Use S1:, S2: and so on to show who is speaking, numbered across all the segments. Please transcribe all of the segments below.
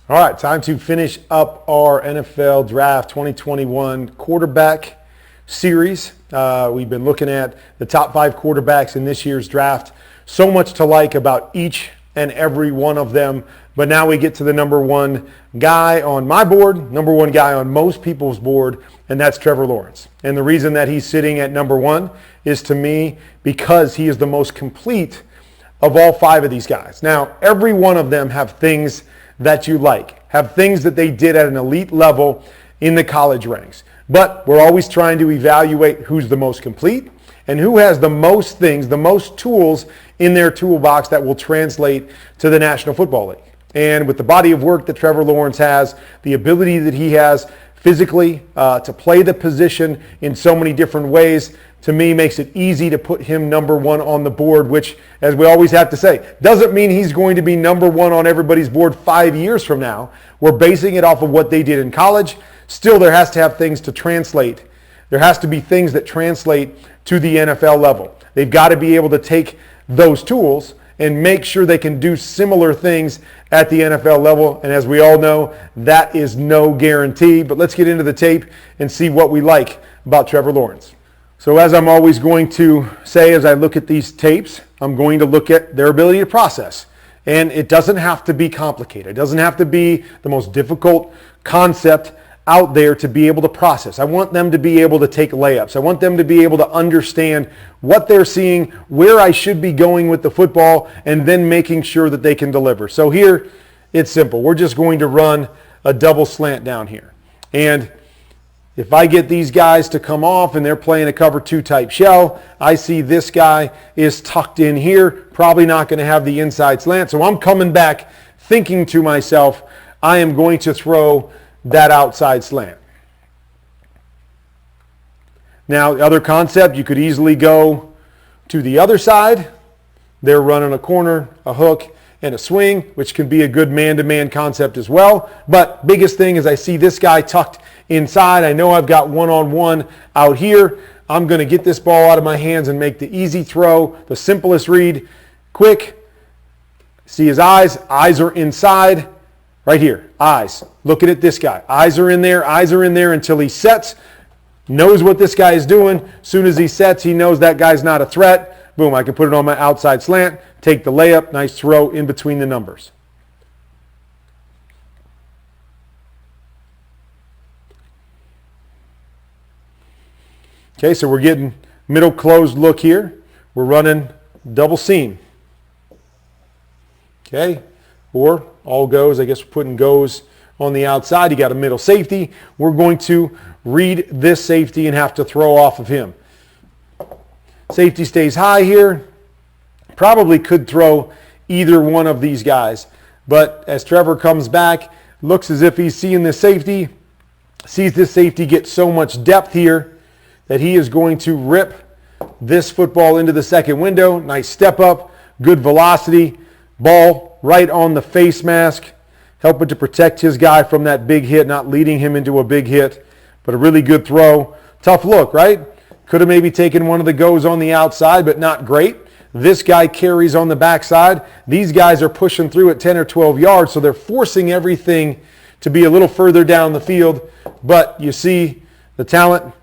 S1: All right, time to finish up our NFL Draft 2021 quarterback series. We've been looking at the top 5 quarterbacks in this year's draft. So much to like about each and every one of them. But now we get to the number one guy on my board, number one guy on most people's board, and that's Trevor Lawrence. And the reason that he's sitting at number one is, to me, because he is the most complete of all 5 of these guys. Now, every one of them have things that you like, have things that they did at an elite level in the college ranks. But we're always trying to evaluate who's the most complete and who has the most things, the most tools in their toolbox that will translate to the National Football League. And with the body of work that Trevor Lawrence has, the ability that he has physically to play the position in so many different ways, to me, makes it easy to put him number one on the board, which, as we always have to say, doesn't mean he's going to be number one on everybody's board 5 years from now. We're basing it off of what they did in college. Still, there has to have things to translate. There has to be things that translate to the NFL level. They've got to be able to take those tools and make sure they can do similar things at the NFL level. And as we all know, that is no guarantee. But let's get into the tape and see what we like about Trevor Lawrence. So as I'm always going to say as I look at these tapes, I'm going to look at their ability to process. And it doesn't have to be complicated. It doesn't have to be the most difficult concept out there to be able to process. I want them to be able to take layups. I want them to be able to understand what they're seeing, where I should be going with the football, and then making sure that they can deliver. So here, it's simple. We're just going to run a double slant down here. And if I get these guys to come off and they're playing a cover 2 type shell, I see this guy is tucked in here, probably not going to have the inside slant. So I'm coming back thinking to myself, I am going to throw that outside slant. Now, the other concept, you could easily go to the other side. They're running a corner, a hook, and a swing, which can be a good man-to-man concept as well. But biggest thing is I see this guy tucked inside. I know I've got one-on-one out here. I'm going to get this ball out of my hands and make the easy throw, the simplest read, quick. See his eyes. Eyes are inside. Right here, eyes. Looking at this guy. Eyes are in there until he sets. Knows what this guy is doing. As soon as he sets, he knows that guy's not a threat. Boom, I can put it on my outside slant, take the layup, nice throw in between the numbers. Okay, so we're getting middle closed look here. We're running double seam. Okay, or all goes. I guess we're putting goes on the outside. You got a middle safety. We're going to read this safety and have to throw off of him. Safety stays high here. Probably could throw either one of these guys. But as Trevor comes back, looks as if he's seeing this safety, sees this safety get so much depth here that he is going to rip this football into the second window. Nice step up, good velocity, ball right on the face mask, helping to protect his guy from that big hit, not leading him into a big hit, but a really good throw. Tough look, right? Could have maybe taken one of the goes on the outside, but not great. This guy carries on the backside. These guys are pushing through at 10 or 12 yards, so they're forcing everything to be a little further down the field. But you see the talent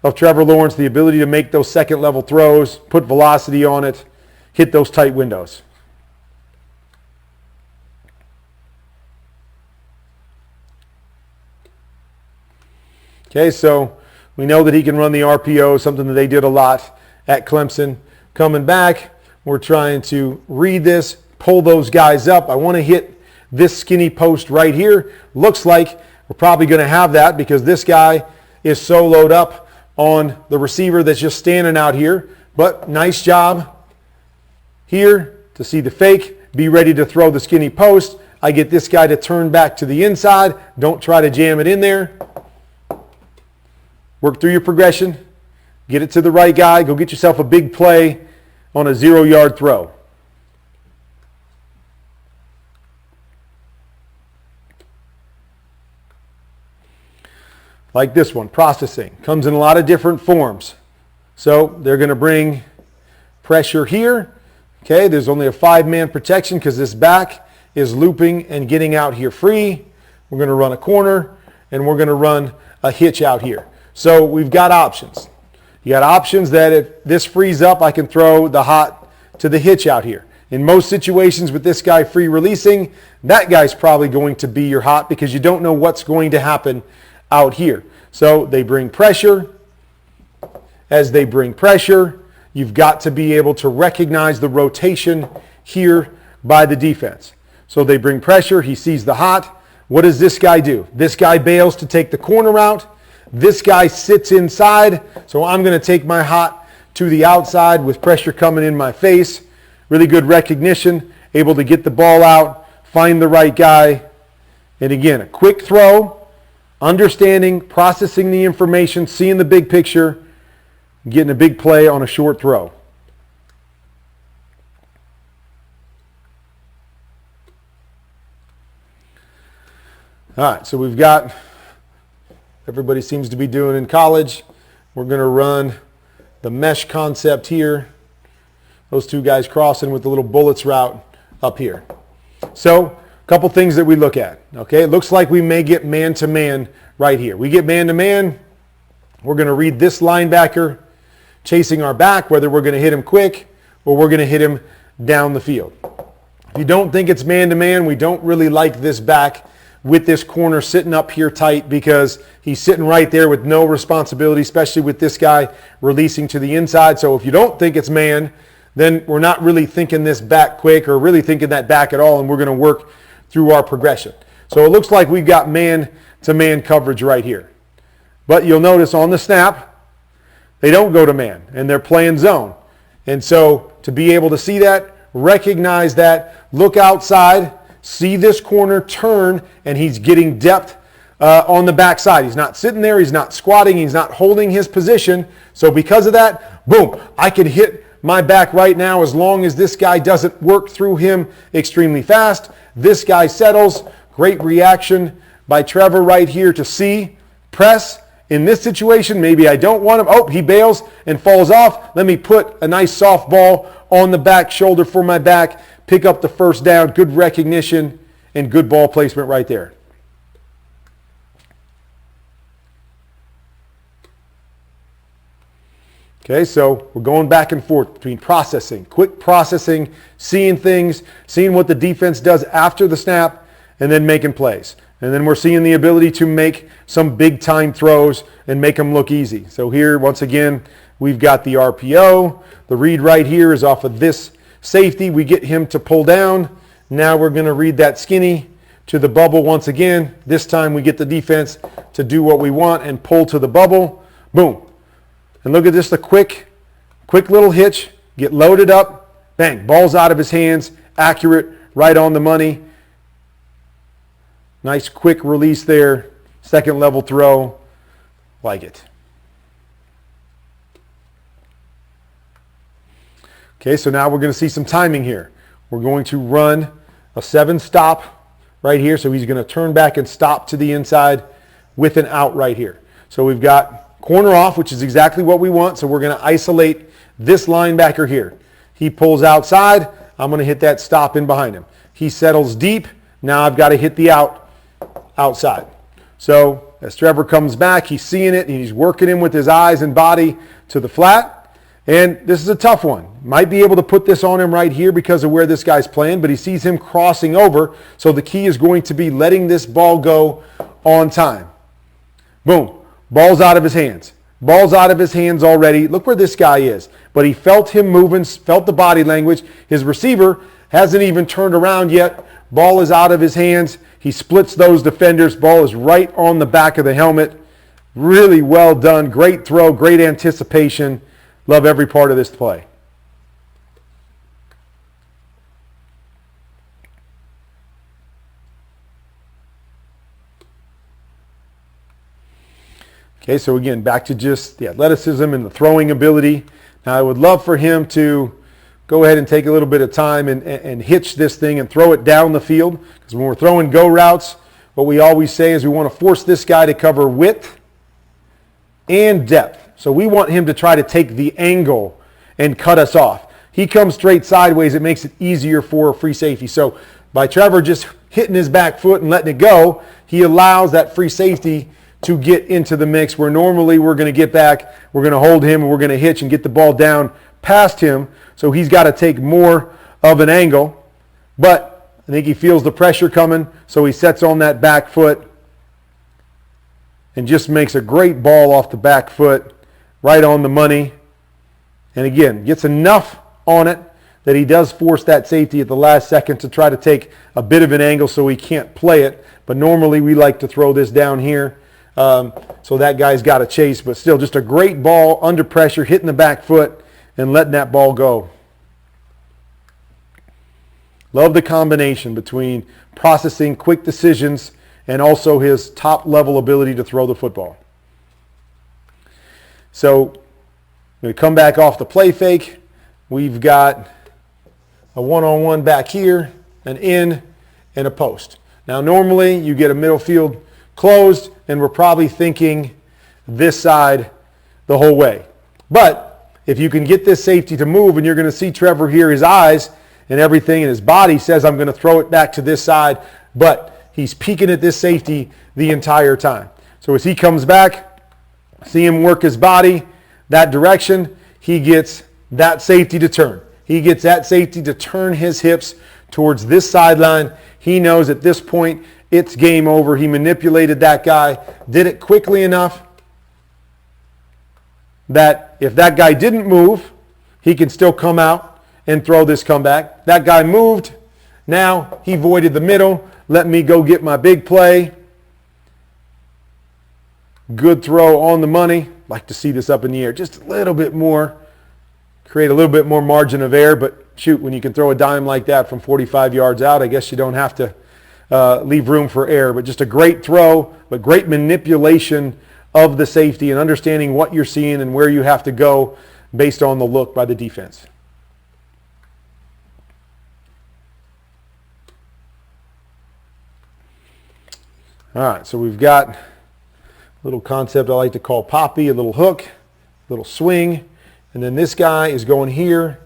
S1: of Trevor Lawrence, the ability to make those second level throws, put velocity on it, hit those tight windows. Okay, so we know that he can run the RPO, something that they did a lot at Clemson. Coming back, we're trying to read this, pull those guys up. I want to hit this skinny post right here. Looks like we're probably going to have that because this guy is soloed up on the receiver that's just standing out here. But nice job here to see the fake, be ready to throw the skinny post. I get this guy to turn back to the inside. Don't try to jam it in there. Work through your progression. Get it to the right guy. Go get yourself a big play on a 0-yard throw. Like this one, processing. Comes in a lot of different forms. So they're going to bring pressure here. Okay, there's only a 5-man protection because this back is looping and getting out here free. We're going to run a corner, and we're going to run a hitch out here. So we've got options. You got options that if this frees up, I can throw the hot to the hitch out here. In most situations with this guy free releasing, that guy's probably going to be your hot because you don't know what's going to happen out here. So they bring pressure. As they bring pressure, you've got to be able to recognize the rotation here by the defense. So they bring pressure. He sees the hot. What does this guy do? This guy bails to take the corner out. This guy sits inside. So I'm going to take my hot to the outside with pressure coming in my face. Really good recognition, able to get the ball out, find the right guy. And again, a quick throw, understanding, processing the information, seeing the big picture, getting a big play on a short throw. All right, so we've got, everybody seems to be doing in college. We're going to run the mesh concept here. Those two guys crossing with the little bullets route up here. So a couple things that we look at. Okay, it looks like we may get man-to-man right here. We get man-to-man. We're going to read this linebacker chasing our back, whether we're going to hit him quick or we're going to hit him down the field. If you don't think it's man-to-man, we don't really like this back with this corner sitting up here tight because he's sitting right there with no responsibility, especially with this guy releasing to the inside. So if you don't think it's man, then we're not really thinking this back quick or really thinking that back at all, and we're going to work through our progression. So it looks like we've got man-to-man coverage right here. But you'll notice on the snap, they don't go to man, and they're playing zone. And so to be able to see that, recognize that, look outside, see this corner turn, and he's getting depth on the backside. He's not sitting there. He's not squatting. He's not holding his position. So because of that, boom, I can hit my back right now as long as this guy doesn't work through him extremely fast. This guy settles. Great reaction by Trevor right here to see, press. In this situation, maybe I don't want him. Oh, he bails and falls off. Let me put a nice soft ball on the back shoulder for my back. Pick up the first down. Good recognition and good ball placement right there. Okay, so we're going back and forth between processing, quick processing, seeing things, seeing what the defense does after the snap, and then making plays. And then we're seeing the ability to make some big time throws and make them look easy. So here, once again, we've got the RPO. The read right here is off of this safety. We get him to pull down. Now we're going to read that skinny to the bubble once again. This time we get the defense to do what we want and pull to the bubble. Boom. And look at this, the quick little hitch, get loaded up, bang, ball's out of his hands, accurate, right on the money. Nice quick release there, second level throw, like it. Okay, so now we're going to see some timing here. We're going to run a 7-stop right here, so he's going to turn back and stop to the inside with an out right here. So we've got corner off, which is exactly what we want. So we're going to isolate this linebacker here. He pulls outside. I'm going to hit that stop in behind him. He settles deep. Now I've got to hit the outside. So as Trevor comes back, he's seeing it, and he's working him with his eyes and body to the flat. And this is a tough one. Might be able to put this on him right here because of where this guy's playing, but he sees him crossing over. So the key is going to be letting this ball go on time. Boom. Ball's out of his hands. Ball's out of his hands already. Look where this guy is. But he felt him moving, felt the body language. His receiver hasn't even turned around yet. Ball is out of his hands. He splits those defenders. Ball is right on the back of the helmet. Really well done. Great throw, great anticipation. Love every part of this play. Okay, so again, back to just the athleticism and the throwing ability. Now, I would love for him to go ahead and take a little bit of time and hitch this thing and throw it down the field. Because when we're throwing go routes, what we always say is we want to force this guy to cover width and depth. So we want him to try to take the angle and cut us off. he comes straight sideways, it makes it easier for a free safety. So by Trevor just hitting his back foot and letting it go, he allows that free safety to get into the mix, where normally we're going to get back, we're going to hold him, and we're going to hitch and get the ball down past him. So he's got to take more of an angle. But I think he feels the pressure coming, so he sets on that back foot and just makes a great ball off the back foot, right on the money. And again, gets enough on it that he does force that safety at the last second to try to take a bit of an angle so he can't play it. But normally we like to throw this down here. So that guy's got to chase, but still just a great ball under pressure, hitting the back foot and letting that ball go. Love the combination between processing quick decisions and also his top level ability to throw the football. So I'm going to come back off the play fake. We've got a one-on-one back here, an in, and a post. Now normally you get a middle field closed, and we're probably thinking this side the whole way. But if you can get this safety to move, and you're going to see Trevor here, his eyes and everything in his body says, I'm going to throw it back to this side, but he's peeking at this safety the entire time. So as he comes back, see him work his body that direction, he gets that safety to turn. He gets that safety to turn his hips towards this sideline. He knows at this point it's game over. He manipulated that guy, did it quickly enough that if that guy didn't move, he can still come out and throw this comeback. That guy moved. Now he voided the middle. Let me go get my big play. Good throw on the money. Like to see this up in the air just a little bit more. Create a little bit more margin of error, but shoot, when you can throw a dime like that from 45 yards out, I guess you don't have to leave room for error. But just a great throw, but great manipulation of the safety and understanding what you're seeing and where you have to go based on the look by the defense. All right, so we've got a little concept I like to call poppy, a little hook, a little swing, and then this guy is going here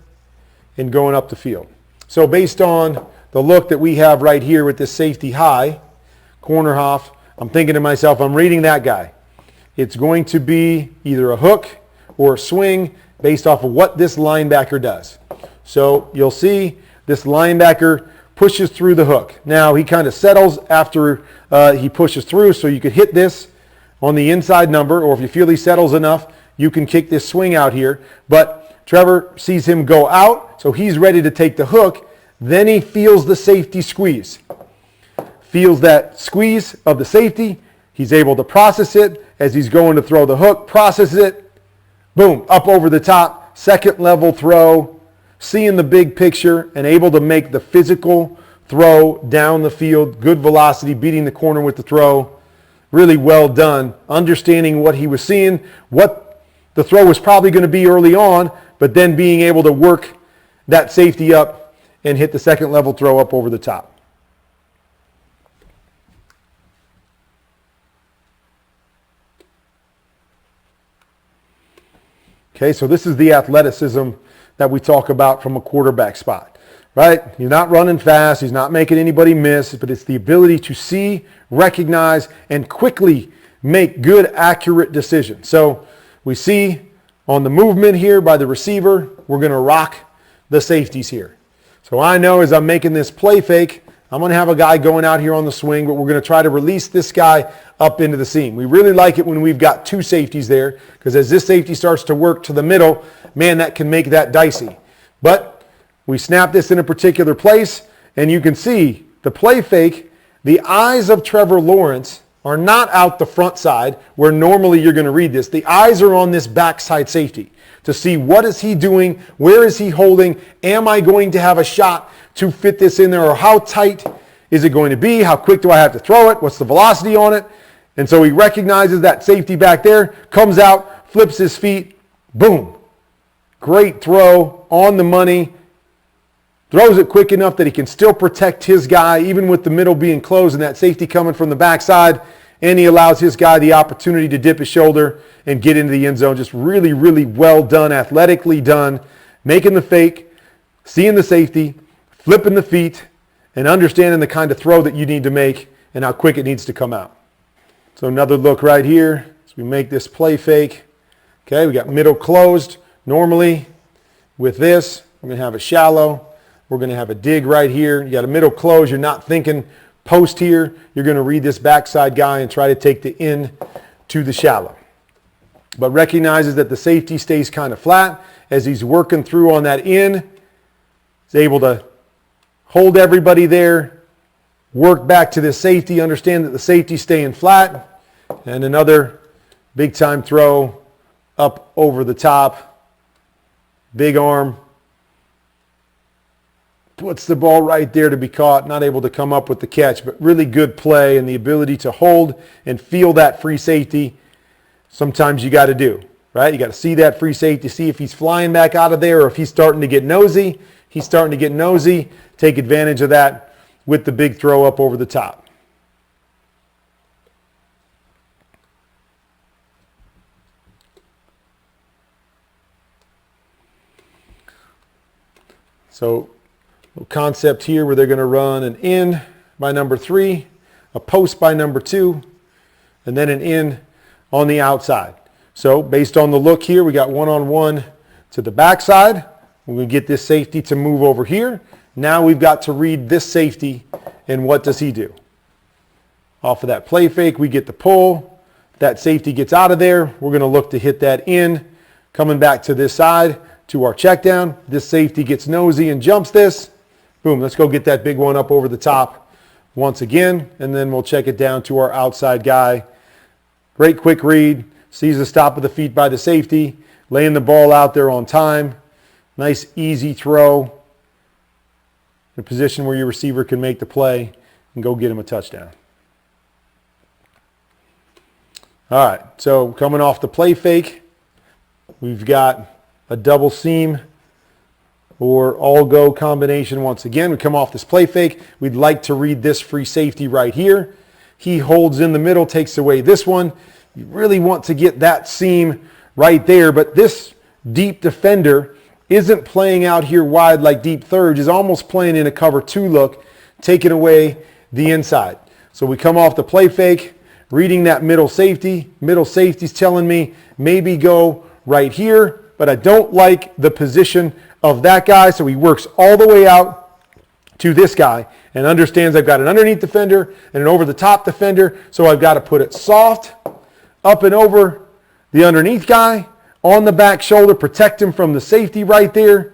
S1: and going up the field. So based on the look that we have right here with this safety high, corner half, I'm thinking to myself, I'm reading that guy. It's going to be either a hook or a swing based off of what this linebacker does. So you'll see this linebacker pushes through the hook. Now he kind of settles after he pushes through, so you could hit this on the inside number, or if you feel he settles enough, you can kick this swing out here. But Trevor sees him go out, so he's ready to take the hook. Then he feels the safety squeeze. Feels that squeeze of the safety. He's able to process it as he's going to throw the hook, processes it, boom, up over the top, second level throw, seeing the big picture and able to make the physical throw down the field, good velocity, beating the corner with the throw. Really well done, understanding what he was seeing, what the throw was probably going to be early on, but then being able to work that safety up and hit the second level throw up over the top. Okay, so this is the athleticism that we talk about from a quarterback spot, right? He's not running fast. He's not making anybody miss, but it's the ability to see, recognize, and quickly make good, accurate decisions. So we see on the movement here by the receiver, we're going to rock the safeties here. So I know as I'm making this play fake, I'm going to have a guy going out here on the swing, but we're going to try to release this guy up into the seam. We really like it when we've got two safeties there, because as this safety starts to work to the middle, man, that can make that dicey. But we snap this in a particular place, and you can see the play fake, the eyes of Trevor Lawrence are not out the front side where normally you're going to read this. The eyes are on this backside safety to see what is he doing, where is he holding, am I going to have a shot to fit this in there, or how tight is it going to be, how quick do I have to throw it, what's the velocity on it. And so he recognizes that safety back there, comes out, flips his feet, boom. Great throw on the money, throws it quick enough that he can still protect his guy even with the middle being closed and that safety coming from the backside, and he allows his guy the opportunity to dip his shoulder and get into the end zone. Just really, really well done, athletically done, making the fake, seeing the safety, flipping the feet, and understanding the kind of throw that you need to make and how quick it needs to come out. So another look right here as we make this play fake. Okay, we got middle closed. Normally with this, we're going to have a shallow. We're going to have a dig right here. You got a middle close. You're not thinking post here. You're going to read this backside guy and try to take the in to the shallow. But recognizes that the safety stays kind of flat as he's working through on that in. He's able to hold everybody there, work back to the safety, understand that the safety's staying flat, and another big time throw up over the top. Big arm. Puts the ball right there to be caught, not able to come up with the catch, but really good play and the ability to hold and feel that free safety. Sometimes you got to do, right? You got to see that free safety, see if he's flying back out of there or if he's starting to get nosy. He's starting to get nosy. Take advantage of that with the big throw up over the top. So, concept here where they're going to run an in by number 3, a post by number 2, and then an in on the outside. So based on the look here, we got one-on-one to the backside. We're going to get this safety to move over here. Now we've got to read this safety, and what does he do? Off of that play fake, we get the pull. That safety gets out of there. We're going to look to hit that in. Coming back to this side to our check down. This safety gets nosy and jumps this. Boom, let's go get that big one up over the top once again, and then we'll check it down to our outside guy. Great quick read, sees the stop of the feet by the safety, laying the ball out there on time. Nice easy throw in a position where your receiver can make the play and go get him a touchdown. All right, so coming off the play fake, we've got a double seam or all-go combination once again. We come off this play fake. We'd like to read this free safety right here. He holds in the middle, takes away this one. You really want to get that seam right there, but this deep defender isn't playing out here wide like deep thirds. Is almost playing in a cover 2 look, taking away the inside. So we come off the play fake, reading that middle safety. Middle safety's telling me maybe go right here, but I don't like the position of that guy, so he works all the way out to this guy and understands I've got an underneath defender and an over-the-top defender, so I've got to put it soft up and over the underneath guy, on the back shoulder, protect him from the safety right there.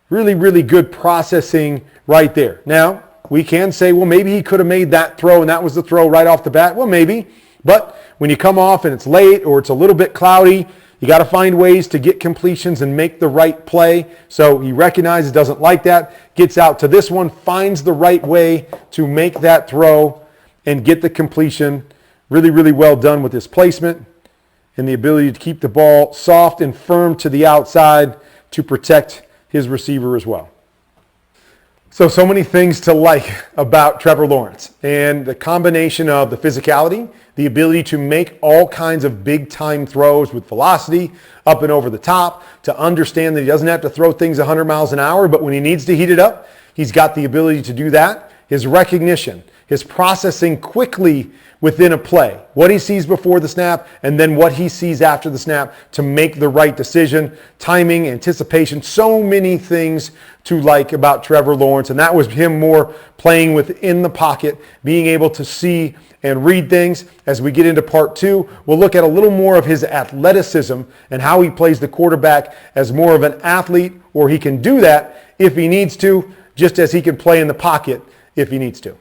S1: Really, really good processing right there. Now, we can say, well, maybe he could have made that throw and that was the throw right off the bat. Well, maybe, but when you come off and it's late or it's a little bit cloudy, you got to find ways to get completions and make the right play. So he recognizes, doesn't like that, gets out to this one, finds the right way to make that throw and get the completion. Really, really well done with his placement and the ability to keep the ball soft and firm to the outside to protect his receiver as well. So many things to like about Trevor Lawrence, and the combination of the physicality, the ability to make all kinds of big time throws with velocity up and over the top, to understand that he doesn't have to throw things 100 miles an hour, but when he needs to heat it up, he's got the ability to do that. His recognition, his processing quickly within a play, what he sees before the snap and then what he sees after the snap to make the right decision, timing, anticipation, so many things to like about Trevor Lawrence. And that was him more playing within the pocket, being able to see and read things. As we get into part 2, we'll look at a little more of his athleticism and how he plays the quarterback as more of an athlete, or he can do that if he needs to, just as he can play in the pocket if he needs to.